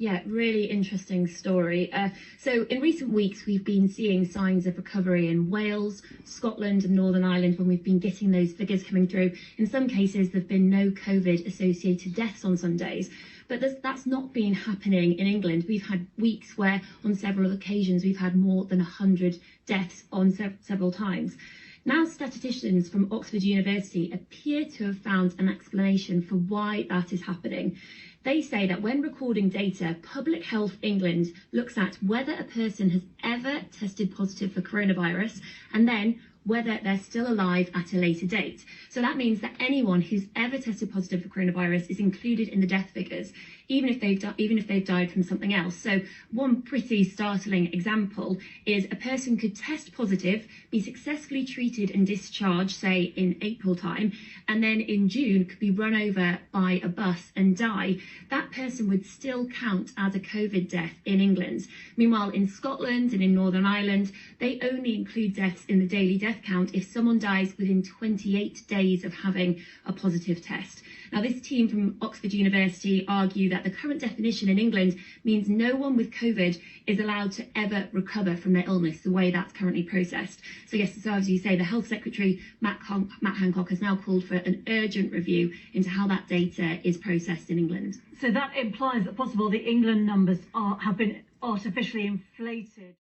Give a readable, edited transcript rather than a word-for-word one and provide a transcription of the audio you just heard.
Yeah, really interesting story. So in recent weeks, we've been seeing signs of recovery in Wales, Scotland and Northern Ireland when we've been getting those figures coming through. In some cases, there have been no COVID-associated deaths on some days. But that's not been happening in England. We've had weeks where on several occasions we've had more than 100 deaths on several times. Now, statisticians from Oxford University appear to have found an explanation for why that is happening. They say that when recording data, Public Health England looks at whether a person has ever tested positive for coronavirus and then whether they're still alive at a later date. So that means that anyone who's ever tested positive for coronavirus is included in the death figures, even if they've died from something else. So one pretty startling example is a person could test positive, be successfully treated and discharged, say in April time, and then in June could be run over by a bus and die. That person would still count as a COVID death in England. Meanwhile, in Scotland and in Northern Ireland, they only include deaths in the daily death count if someone dies within 28 days of having a positive test. Now, this team from Oxford University argue that the current definition in England means no one with COVID is allowed to ever recover from their illness, the way that's currently processed. So yes, so as you say, the Health Secretary, Matt Hancock, has now called for an urgent review into how that data is processed in England. So that implies that possibly the England numbers have been artificially inflated.